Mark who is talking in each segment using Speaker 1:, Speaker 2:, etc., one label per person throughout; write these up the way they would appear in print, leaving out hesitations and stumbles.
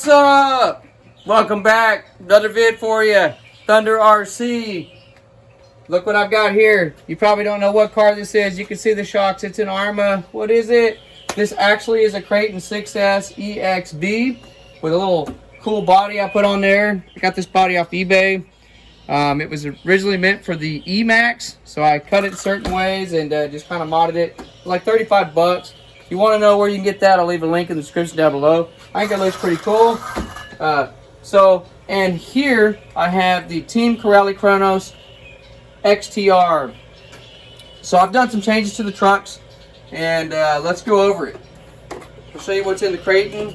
Speaker 1: What's up? Welcome back. Another vid for you. Thunder RC. Look what I've got here. You probably don't know what car this is. You can see the shocks. It's an Arrma. What is it? This actually is a Kraton 6S EXB with a little cool body I put on there. I got this body off eBay. It was originally meant for the E-Max, so I cut it certain ways and just kind of modded it. It was like 35 bucks. If you want to know where you can get that, I'll leave a link in the description down below. I think that looks pretty cool. And here I have the Team Corrally Kronos XTR. So I've done some changes to the trucks, and let's go over it. I'll show you what's in the Kraton.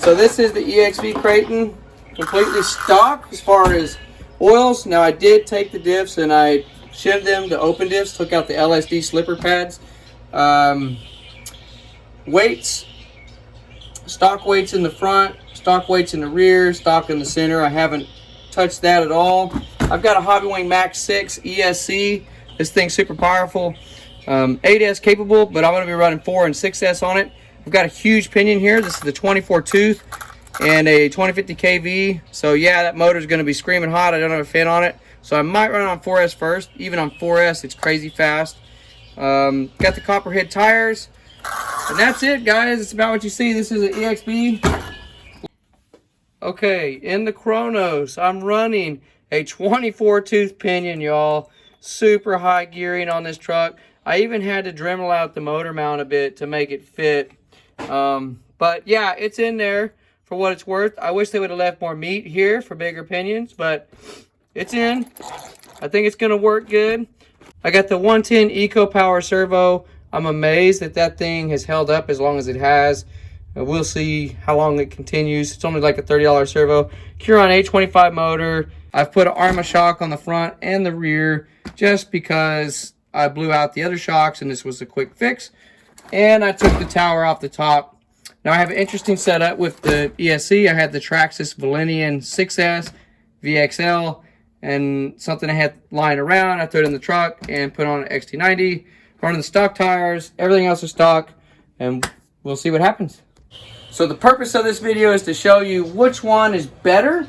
Speaker 1: So this is the EXB Kraton, completely stock as far as oils. Now I did take the diffs and I shimmed them to open diffs, took out the LSD slipper pads. Weights, stock weights in the front, stock weights in the rear, stock in the center. I haven't touched that at all. I've got a Hobbywing Max 6 ESC. This thing's super powerful, 8S capable, but I'm going to be running 4 and 6S on it. I've got a huge pinion here. This is the 24 tooth and a 2050 kV. So yeah, that motor's going to be screaming hot. I don't have a fan on it, so I might run on 4S first. Even on 4S, it's crazy fast. Got the copperhead tires, and that's it, guys. It's about what you see. This is an EXB. Okay, in the Kronos, I'm running a 24 tooth pinion, y'all. Super high gearing on this truck. I even had to Dremel out the motor mount a bit to make it fit. But yeah, it's in there for what it's worth. I wish they would have left more meat here for bigger pinions, but it's in. I think it's gonna work good. I got the 110 Eco Power servo. I'm amazed that that thing has held up as long as it has. We'll see how long it continues. It's only like a $30 servo. Curon A25 motor. I've put an Arrma shock on the front and the rear just because I blew out the other shocks and this was a quick fix. And I took the tower off the top. Now I have an interesting setup with the ESC. I had the Traxxas Valenian 6S VXL and something I had lying around. I threw it in the truck and put on an XT90. Running the stock tires. Everything else is stock. And we'll see what happens. So the purpose of this video is to show you which one is better.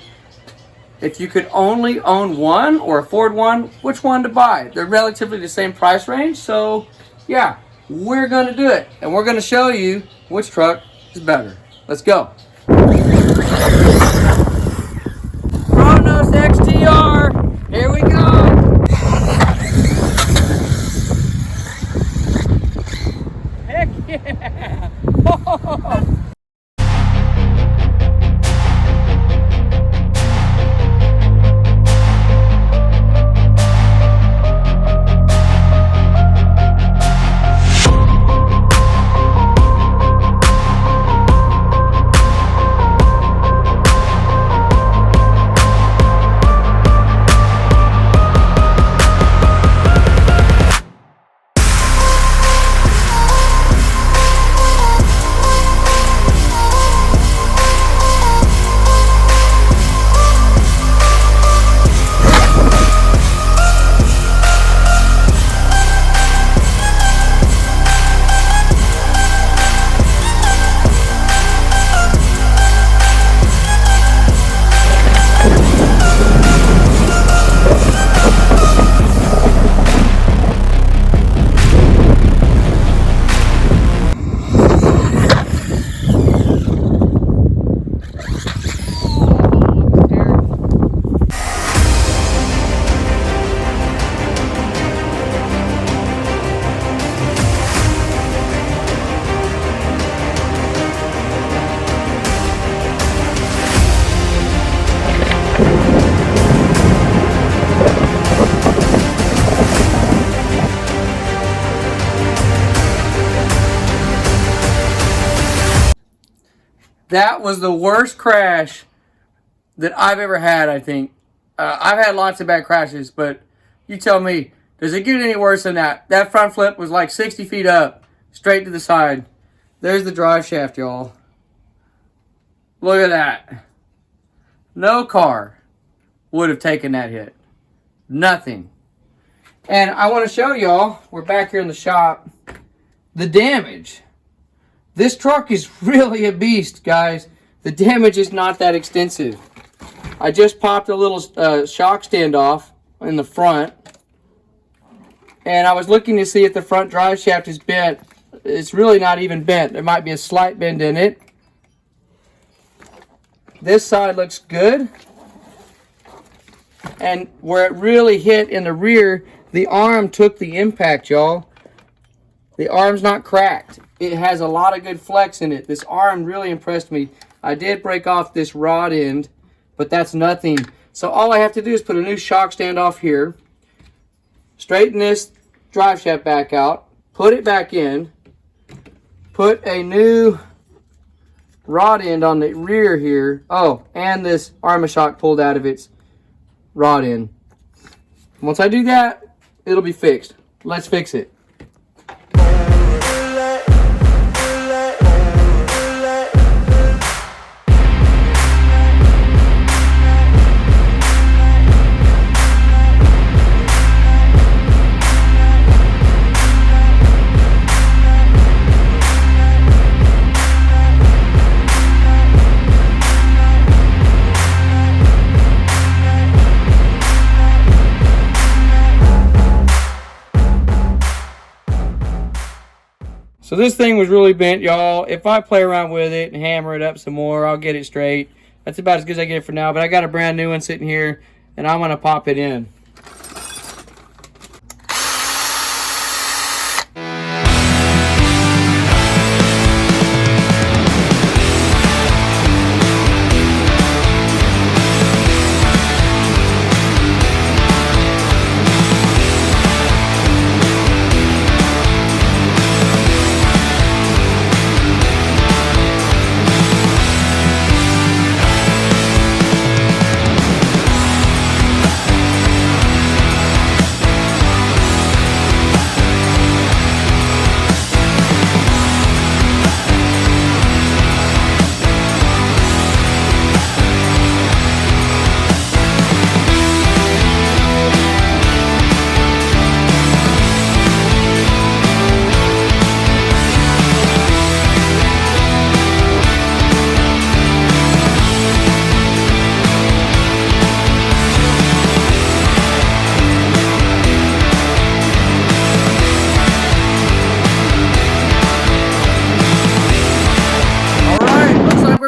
Speaker 1: If you could only own one or afford one, which one to buy. They're relatively the same price range. So yeah, we're going to do it. And we're going to show you which truck is better. Let's go. Kronos XTR. Here we go. Heck yeah. Oh. That was the worst crash that I've ever had, I think. I've had lots of bad crashes, but you tell me, does it get any worse than that? That front flip was like 60 feet up, straight to the side. There's the drive shaft, y'all. Look at that. No car would have taken that hit. Nothing. And I want to show y'all, we're back here in the shop, the damage This truck is really a beast, guys. The damage is not that extensive. I just popped a little shock standoff in the front. And I was looking to see if the front drive shaft is bent. It's really not even bent. There might be a slight bend in it. This side looks good. And where it really hit in the rear, the arm took the impact, y'all. The arm's not cracked. It has a lot of good flex in it. This arm really impressed me. I did break off this rod end, but that's nothing. So all I have to do is put a new shock standoff here, straighten this drive shaft back out, put it back in, put a new rod end on the rear here. Oh, and this Arrma shock pulled out of its rod end. Once I do that, it'll be fixed. Let's fix it. So this thing was really bent, y'all. If I play around with it and hammer it up some more, I'll get it straight. That's about as good as I get it for now, but I got a brand new one sitting here, and I'm gonna pop it in.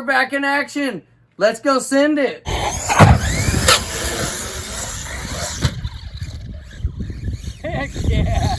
Speaker 1: Back in action. Let's go send it. Heck yeah.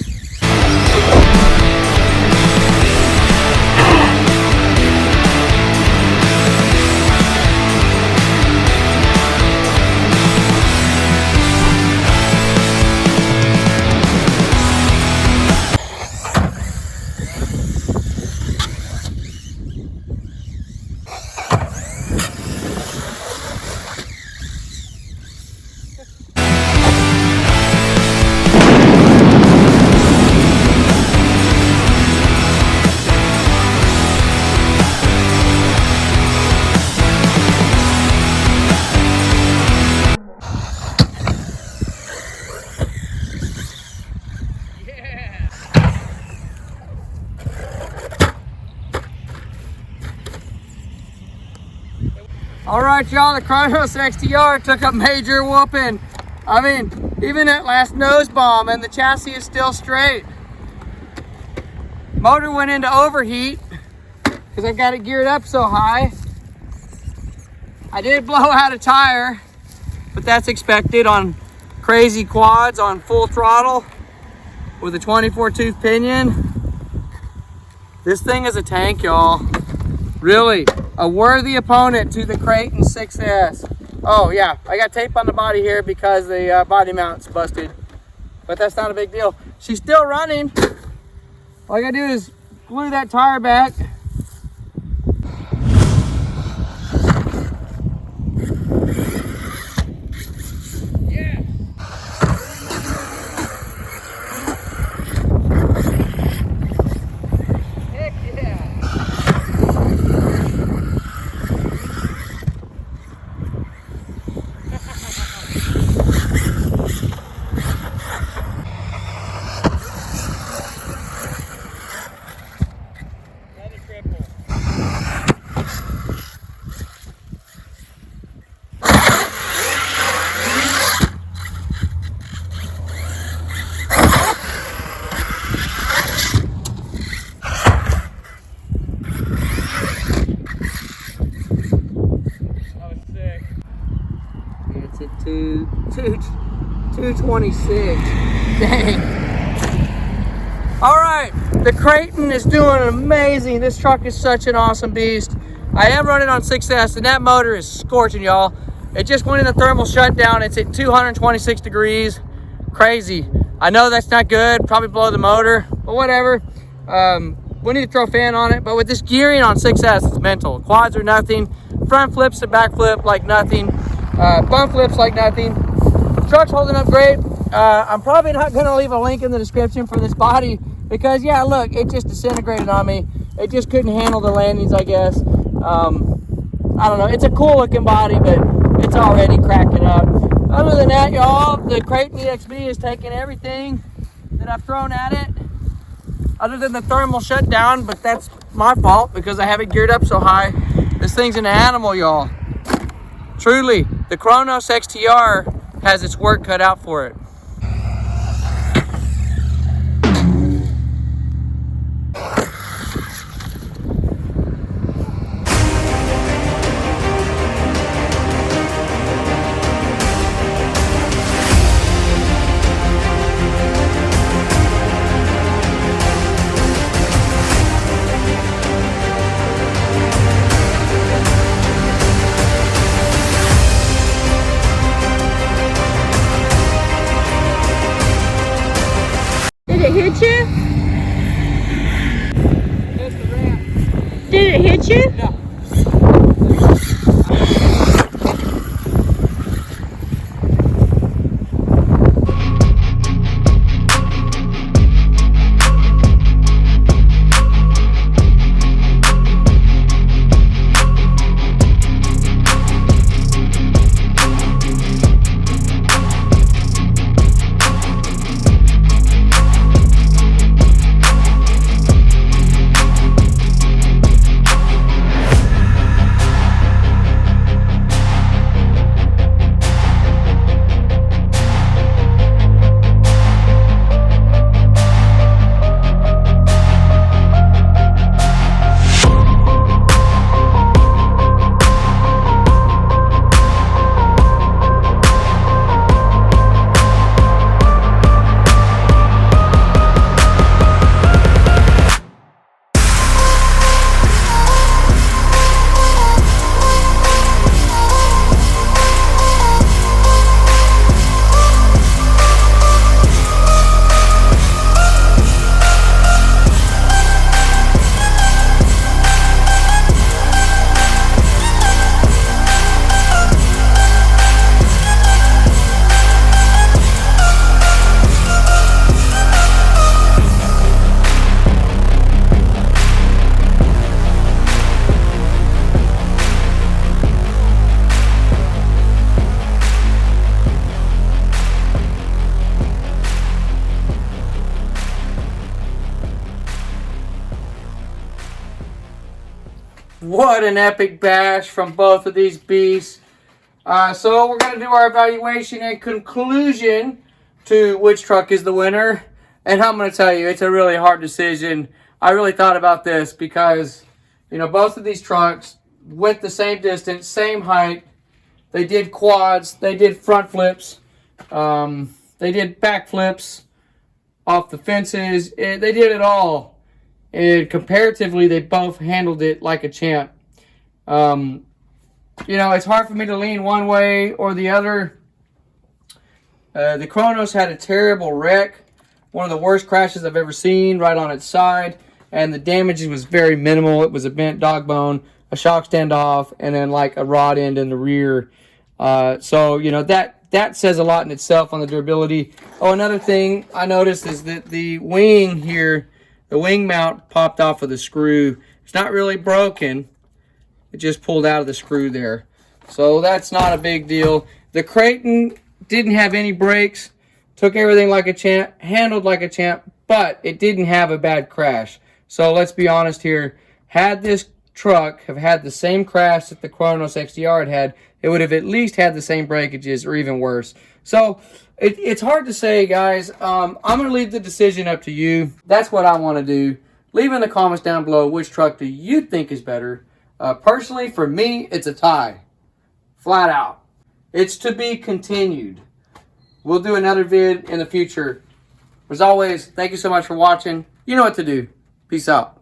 Speaker 1: All right, y'all, the Kronos XTR took a major whooping. I mean, even that last nose bomb, and the chassis is still straight. Motor went into overheat because I've got it geared up so high. I did blow out a tire, but that's expected on crazy quads on full throttle with a 24 tooth pinion. This thing is a tank, y'all. Really, a worthy opponent to the Kraton 6S. Oh yeah, I got tape on the body here because the body mount's busted, but that's not a big deal. She's still running. All I gotta do is glue that tire back. 226. Dang. All right, the Kraton is doing amazing. This truck is such an awesome beast. I am running on 6S, and that motor is scorching, y'all. It just went in the thermal shutdown. It's at 226 degrees. Crazy. I know that's not good, probably blow the motor, but whatever. We need to throw a fan on it, but with this gearing on 6S, it's mental. Quads are nothing. Front flips to back flip like nothing. Bump flips like nothing. Truck's holding up great. I'm probably not gonna leave a link in the description for this body because yeah, look, it just disintegrated on me. It just couldn't handle the landings, I guess. I don't know, it's a cool looking body, but it's already cracking up. Other than that, y'all, the Kraton EXB is taking everything that I've thrown at it, other than the thermal shutdown, but that's my fault because I have it geared up so high. This thing's an animal, y'all. Truly, the Kronos XTR has its work cut out for it.
Speaker 2: Did it hit you?
Speaker 1: Hit the ramp.
Speaker 2: Did it hit you?
Speaker 1: No. What an epic bash from both of these beasts. So we're going to do our evaluation and conclusion to which truck is the winner. And I'm going to tell you, it's a really hard decision. I really thought about this because, you know, both of these trucks went the same distance, same height. They did quads. They did front flips. They did back flips off the fences. They did it all. And comparatively, they both handled it like a champ. You know, it's hard for me to lean one way or the other. The Kronos had a terrible wreck. One of the worst crashes I've ever seen, right on its side. And the damage was very minimal. It was a bent dog bone, a shock stand off, and then like a rod end in the rear. So, you know, that says a lot in itself on the durability. Oh, another thing I noticed is that the wing here, the wing mount popped off of the screw. It's not really broken. It just pulled out of the screw there. So that's not a big deal. The Kraton didn't have any brakes. Took everything like a champ. Handled like a champ. But it didn't have a bad crash. So let's be honest here. Had this truck have had the same crash that the Kronos XTR had, it would have at least had the same breakages or even worse. So it's hard to say, guys. I'm going to leave the decision up to you. That's what I want to do. Leave in the comments down below which truck do you think is better. Personally, for me, it's a tie. Flat out. It's to be continued. We'll do another vid in the future. As always, thank you so much for watching. You know what to do. Peace out.